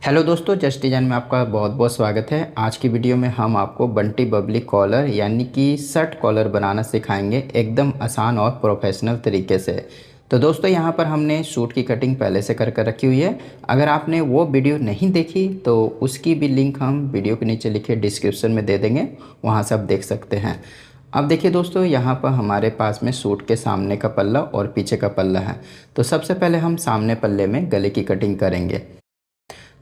Hello दोस्तों, just design में आपका बहुत बहुत स्वागत है। आज की वीडियो में हम आपको बंटी बबली कॉलर यानी कि शर्ट कॉलर बनाना सिखाएंगे एकदम आसान और प्रोफेशनल तरीके से। तो दोस्तों, यहाँ पर हमने सूट की कटिंग पहले से कर रखी हुई है। अगर आपने वो वीडियो नहीं देखी तो उसकी भी लिंक हम वीडियो के नीचे लिखे डिस्क्रिप्शन में दे देंगे, वहाँ से आप देख सकते हैं। अब देखिए दोस्तों, यहाँ पर हमारे पास में सूट के सामने का पल्ला और पीछे का पल्ला है। तो सबसे पहले हम सामने पल्ले में गले की कटिंग करेंगे।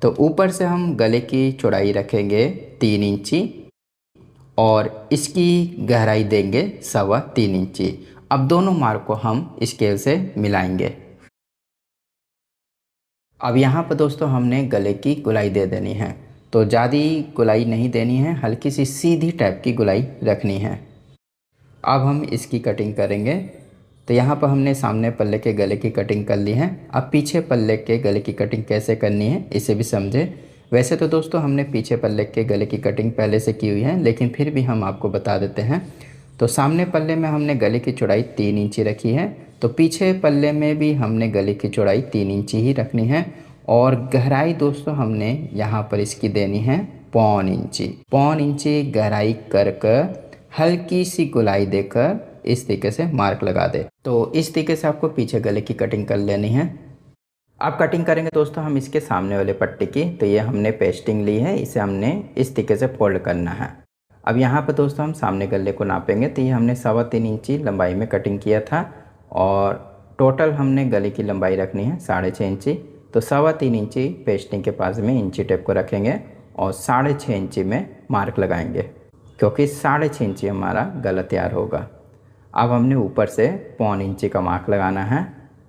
तो ऊपर से हम गले की चौड़ाई रखेंगे 3 इंची और इसकी गहराई देंगे 3.25 इंची। अब दोनों मार्क को हम स्केल से मिलाएंगे। अब यहाँ पर दोस्तों हमने गले की गोलाई दे देनी है। तो ज़्यादा गोलाई नहीं देनी है, हल्की सी सीधी टाइप की गोलाई रखनी है। अब हम इसकी कटिंग करेंगे। तो यहाँ पर हमने सामने पल्ले के गले की कटिंग कर ली है। अब पीछे पल्ले के गले की कटिंग कैसे करनी है इसे भी समझे। वैसे तो दोस्तों हमने पीछे पल्ले के गले की कटिंग पहले से की हुई है, लेकिन फिर भी हम आपको बता देते हैं। तो सामने पल्ले में हमने गले की चौड़ाई 3 इंची रखी है, तो पीछे पल्ले में भी हमने गले की चौड़ाई 3 इंची ही रखनी है। और गहराई दोस्तों हमने यहाँ पर इसकी देनी है 0.25 इंची। 0.25 इंची गहराई कर हल्की सी गोलाई देकर इस तरीके से मार्क लगा दे। तो इस तरीके से आपको पीछे गले की कटिंग कर लेनी है। अब कटिंग करेंगे दोस्तों हम इसके सामने वाले पट्टी की। तो ये हमने पेस्टिंग ली है, इसे हमने इस तरीके से फोल्ड करना है। अब यहाँ पर दोस्तों हम सामने गले को नापेंगे। तो ये हमने 3.25 इंची लंबाई में कटिंग किया था और टोटल हमने गले की लंबाई रखनी है 6.5 इंची। तो 3.25 इंची पेस्टिंग के पास में इंची टेप को रखेंगे और 6.5 इंची में मार्क लगाएंगे, क्योंकि 6.5 इंची हमारा गला तैयार होगा। अब हमने ऊपर से 0.25 इंची का मार्क लगाना है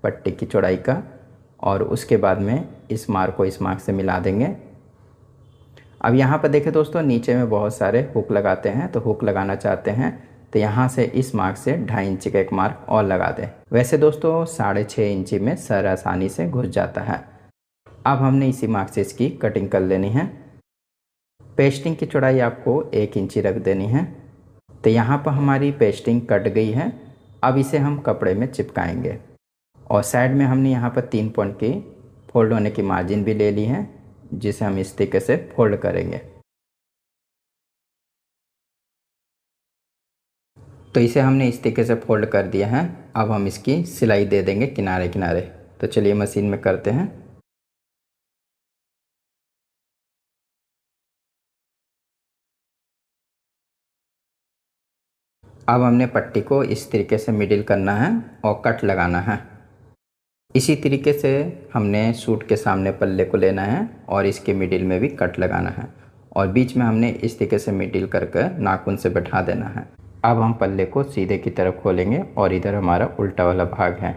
पट्टी की चौड़ाई का, और उसके बाद में इस मार्क को इस मार्क से मिला देंगे। अब यहाँ पर देखें दोस्तों, नीचे में बहुत सारे हुक लगाते हैं। तो हुक लगाना चाहते हैं तो यहाँ से इस मार्क से 2.5 इंची का एक मार्क और लगा दें। वैसे दोस्तों 6.5 इंची में सर आसानी से घुस जाता है। अब हमने इसी मार्क से इसकी कटिंग कर लेनी है। पेस्टिंग की चौड़ाई आपको 1 इंची रख देनी है। तो यहाँ पर हमारी पेस्टिंग कट गई है। अब इसे हम कपड़े में चिपकाएंगे और साइड में हमने यहाँ पर 3 पॉइंट की फोल्ड होने की मार्जिन भी ले ली है, जिसे हम इस तरीके से फोल्ड करेंगे। तो इसे हमने इस तरीके से फोल्ड कर दिया है। अब हम इसकी सिलाई दे देंगे किनारे किनारे। तो चलिए मशीन में करते हैं। अब हमने पट्टी को इस तरीके से मिडिल करना है और कट लगाना है। इसी तरीके से हमने सूट के सामने पल्ले को लेना है और इसके मिडिल में भी कट लगाना है और बीच में हमने इस तरीके से मिडिल करके नाखून से बैठा देना है। अब हम पल्ले को सीधे की तरफ खोलेंगे और इधर हमारा उल्टा वाला भाग है।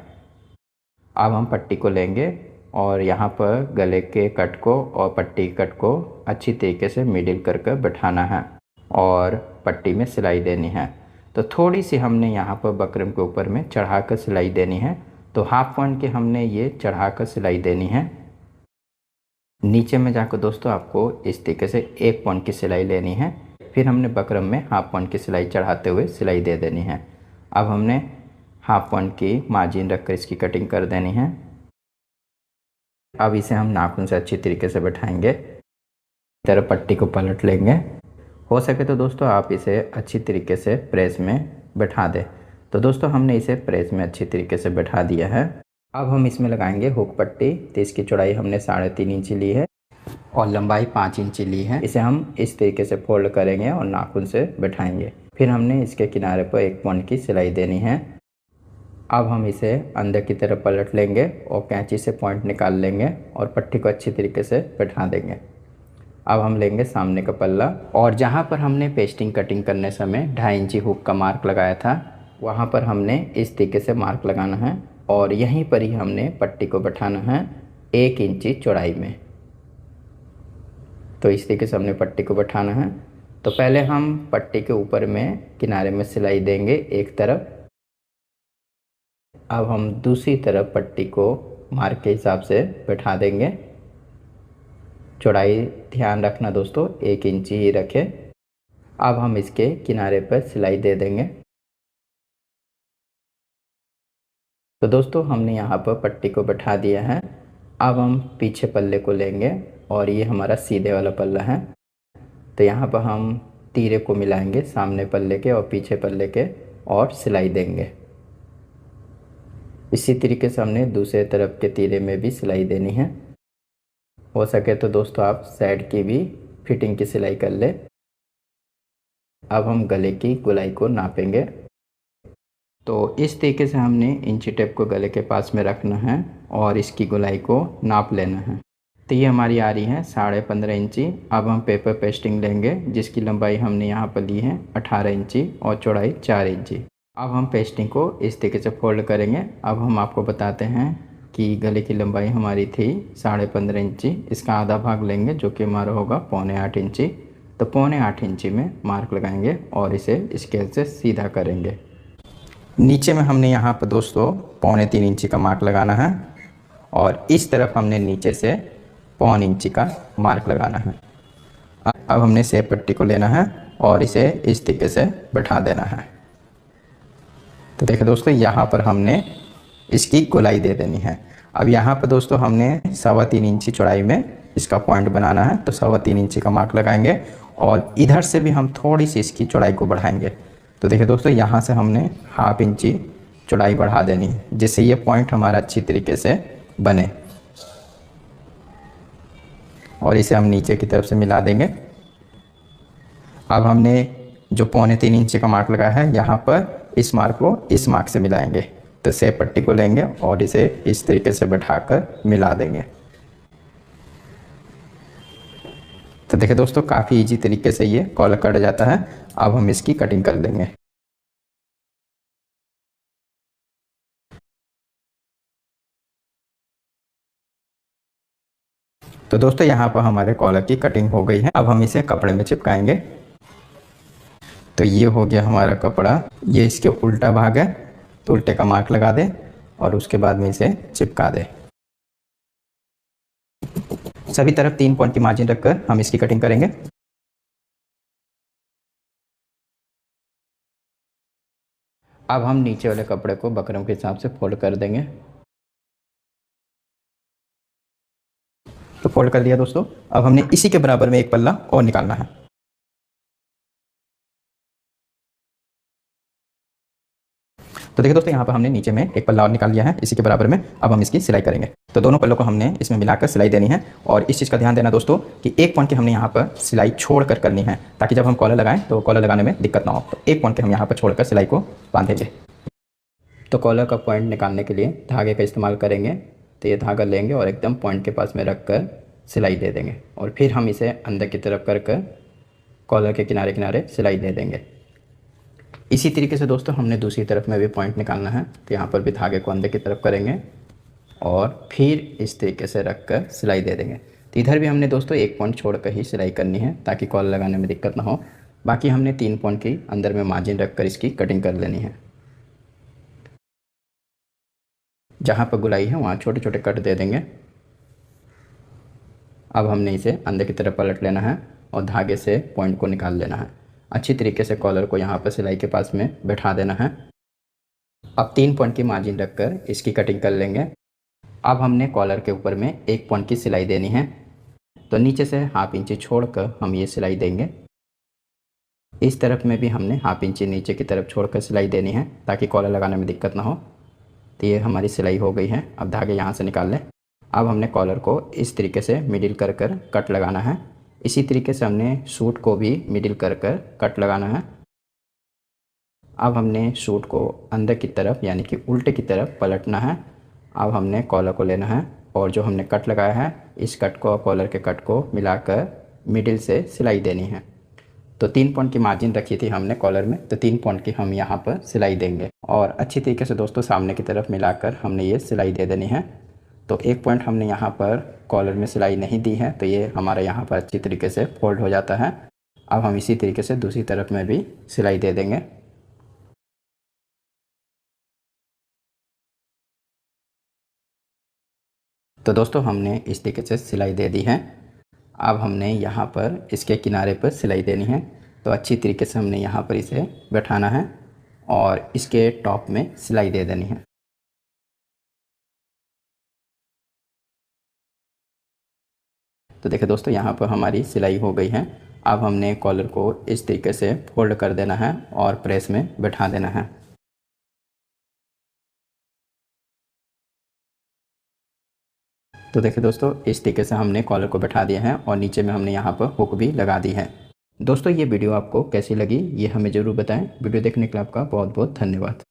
अब हम पट्टी को लेंगे और यहाँ पर गले के कट को और पट्टी के कट को अच्छी तरीके से मिडिल करके बैठाना है और पट्टी में सिलाई देनी है। तो थोड़ी सी हमने यहाँ पर बकरम के ऊपर में चढ़ा कर सिलाई देनी है। तो हाफ पॉइंट के हमने ये चढ़ा कर सिलाई देनी है। नीचे में जाकर दोस्तों आपको इस तरीके से 1 पॉइंट की सिलाई लेनी है। फिर हमने बकरम में हाफ पॉइंट की सिलाई चढ़ाते हुए सिलाई दे देनी है। अब हमने हाफ पॉइंट की मार्जिन रखकर इसकी कटिंग कर देनी है। अब इसे हम नाखून से अच्छी तरीके से बैठाएंगे। इस तरह पट्टी को पलट लेंगे। हो सके तो दोस्तों आप इसे अच्छी तरीके से प्रेस में बैठा दें। तो दोस्तों हमने इसे प्रेस में अच्छी तरीके से बैठा दिया है। अब हम इसमें लगाएंगे हुक पट्टी। तो इसकी चौड़ाई हमने 3.5 इंची ली है और लंबाई 5 इंची ली है। इसे हम इस तरीके से फोल्ड करेंगे और नाखून से बैठाएंगे। फिर हमने इसके किनारे पर 1 पॉइंट की सिलाई देनी है। अब हम इसे अंदर की तरफ पलट लेंगे और कैंची से पॉइंट निकाल लेंगे और पट्टी को अच्छी तरीके से बैठा देंगे। अब हम लेंगे सामने का पल्ला और जहाँ पर हमने पेस्टिंग कटिंग करने समय 2.5 इंची हुक का मार्क लगाया था, वहाँ पर हमने इस तरीके से मार्क लगाना है और यहीं पर ही हमने पट्टी को बैठाना है 1 इंची चौड़ाई में। तो इस तरीके से हमने पट्टी को बैठाना है। तो पहले हम पट्टी के ऊपर में किनारे में सिलाई देंगे एक तरफ। अब हम दूसरी तरफ पट्टी को मार्क के हिसाब से बैठा देंगे। चौड़ाई ध्यान रखना दोस्तों 1 इंची ही रखें। अब हम इसके किनारे पर सिलाई दे देंगे। तो दोस्तों हमने यहाँ पर पट्टी को बैठा दिया है। अब हम पीछे पल्ले को लेंगे और ये हमारा सीधे वाला पल्ला है। तो यहाँ पर हम तीरे को मिलाएंगे सामने पल्ले के और पीछे पल्ले के और सिलाई देंगे। इसी तरीके से हमने दूसरे तरफ के तीरे में भी सिलाई देनी है। हो सके तो दोस्तों आप साइड की भी फिटिंग की सिलाई कर ले। अब हम गले की गोलाई को नापेंगे। तो इस तरीके से हमने इंची टेप को गले के पास में रखना है और इसकी गोलाई को नाप लेना है। तो ये हमारी आ रही है 15.5 इंची। अब हम पेपर पेस्टिंग लेंगे जिसकी लंबाई हमने यहाँ पर ली है 18 इंची और चौड़ाई 4 इंची। अब हम पेस्टिंग को इस तरीके से फोल्ड करेंगे। अब हम आपको बताते हैं कि गले की लंबाई हमारी थी 15.5 इंची, इसका आधा भाग लेंगे जो कि हमारा होगा 7.25 इंची। तो 7.25 इंची में मार्क लगाएंगे और इसे स्केल से सीधा करेंगे। नीचे में हमने यहाँ पर दोस्तों 3.25 इंची का मार्क लगाना है और इस तरफ हमने नीचे से 1.25 इंची का मार्क लगाना है। अब हमने सेब पट्टी को लेना है और इसे इस तरीके से बैठा देना है। तो देखिए दोस्तों यहाँ पर हमने इसकी गोलाई दे देनी है। अब यहाँ पर दोस्तों हमने 3.25 इंची चौड़ाई में इसका पॉइंट बनाना है। तो 3.25 इंची का मार्क लगाएंगे और इधर से भी हम थोड़ी सी इसकी चौड़ाई को बढ़ाएंगे। तो देखिए दोस्तों यहाँ से हमने 1/2 इंची चौड़ाई बढ़ा देनी है जिससे ये पॉइंट हमारा अच्छी तरीके से बने। और इसे हम नीचे की तरफ से मिला देंगे। अब हमने जो 3.25 इंची का मार्क लगाया है यहाँ पर इस मार्क को इस मार्क से मिलाएंगे। तो सेब पट्टी को लेंगे और इसे इस तरीके से बैठाकर मिला देंगे। तो देखिए दोस्तों काफ़ी इजी तरीके से ये कॉलर कट जाता है। अब हम इसकी कटिंग कर लेंगे। तो दोस्तों यहाँ पर हमारे कॉलर की कटिंग हो गई है। अब हम इसे कपड़े में चिपकाएंगे। तो ये हो गया हमारा कपड़ा। ये इसके उल्टा भाग है तो उल्टे का मार्क लगा दे और उसके बाद में इसे चिपका दे। सभी तरफ 3 पॉइंट की मार्जिन रखकर हम इसकी कटिंग करेंगे। अब हम नीचे वाले कपड़े को बकरम के हिसाब से फोल्ड कर देंगे। तो फोल्ड कर दिया दोस्तों। अब हमने इसी के बराबर में एक पल्ला और निकालना है। तो देखिए दोस्तों यहाँ पर हमने नीचे में एक पल्ला और निकाल लिया है इसी के बराबर में। अब हम इसकी सिलाई करेंगे। तो दोनों पल्लों को हमने इसमें मिलाकर सिलाई देनी है और इस चीज़ का ध्यान देना दोस्तों कि 1 पॉइंट की हमने यहाँ पर सिलाई छोड़ कर करनी है ताकि जब हम कॉलर लगाएं तो कॉलर लगाने में दिक्कत ना हो। तो 1 पॉइंट के हम यहाँ पर छोड़कर सिलाई को बांधेंगे। तो कॉलर का पॉइंट निकालने के लिए धागे का इस्तेमाल करेंगे। तो ये धागा लेंगे और एकदम पॉइंट के पास में रख कर सिलाई दे देंगे और फिर हम इसे अंदर की तरफ कर कर कॉलर के किनारे किनारे सिलाई दे देंगे। इसी तरीके से दोस्तों हमने दूसरी तरफ में भी पॉइंट निकालना है। तो यहाँ पर भी धागे को अंदर की तरफ करेंगे और फिर इस तरीके से रख कर सिलाई दे देंगे। तो इधर भी हमने दोस्तों 1 पॉइंट छोड़ कर ही सिलाई करनी है ताकि कॉलर लगाने में दिक्कत ना हो। बाकी हमने 3 पॉइंट की अंदर में मार्जिन रख कर इसकी कटिंग कर लेनी है। जहाँ पर गुलाई है वहाँ छोटे छोटे कट दे देंगे। अब हमने इसे अंदर की तरफ पलट लेना है और धागे से पॉइंट को निकाल लेना है। अच्छी तरीके से कॉलर को यहाँ पर सिलाई के पास में बैठा देना है। अब 3 पॉइंट की मार्जिन रखकर इसकी कटिंग कर लेंगे। अब हमने कॉलर के ऊपर में 1 पॉइंट की सिलाई देनी है। तो नीचे से 1/2 इंची छोड़कर हम ये सिलाई देंगे। इस तरफ में भी हमने 1/2 इंची नीचे की तरफ छोड़कर सिलाई देनी है ताकि कॉलर लगाने में दिक्कत ना हो। तो ये हमारी सिलाई हो गई है। अब धागे यहाँ से निकाल लें। अब हमने कॉलर को इस तरीके से मिडिल कर कर कट लगाना है। इसी तरीके से हमने सूट को भी मिडिल कर कर कट लगाना है। अब हमने सूट को अंदर की तरफ यानी कि उल्टे की तरफ पलटना है। अब हमने कॉलर को लेना है और जो हमने कट लगाया है इस कट को और कॉलर के कट को मिलाकर मिडिल से सिलाई देनी है। तो 3 पॉइंट की मार्जिन रखी थी हमने कॉलर में, तो 3 पॉइंट की हम यहाँ पर सिलाई देंगे और अच्छी तरीके से दोस्तों सामने की तरफ मिलाकर हमने ये सिलाई दे देनी है। तो 1 पॉइंट हमने यहाँ पर कॉलर में सिलाई नहीं दी है तो ये हमारा यहाँ पर अच्छी तरीके से फोल्ड हो जाता है। अब हम इसी तरीके से दूसरी तरफ में भी सिलाई दे देंगे। तो दोस्तों हमने इस तरीके से सिलाई दे दी है। अब हमने यहाँ पर इसके किनारे पर सिलाई देनी है। तो अच्छी तरीके से हमने यहाँ पर इसे बैठाना है और इसके टॉप में सिलाई दे देनी है। तो देखिए दोस्तों, यहाँ पर हमारी सिलाई हो गई है। अब हमने कॉलर को इस तरीके से फोल्ड कर देना है और प्रेस में बैठा देना है। तो देखिए दोस्तों, इस तरीके से हमने कॉलर को बैठा दिया है और नीचे में हमने यहाँ पर हुक भी लगा दी है। दोस्तों, ये वीडियो आपको कैसी लगी ये हमें ज़रूर बताएं। वीडियो देखने के लिए आपका बहुत बहुत धन्यवाद।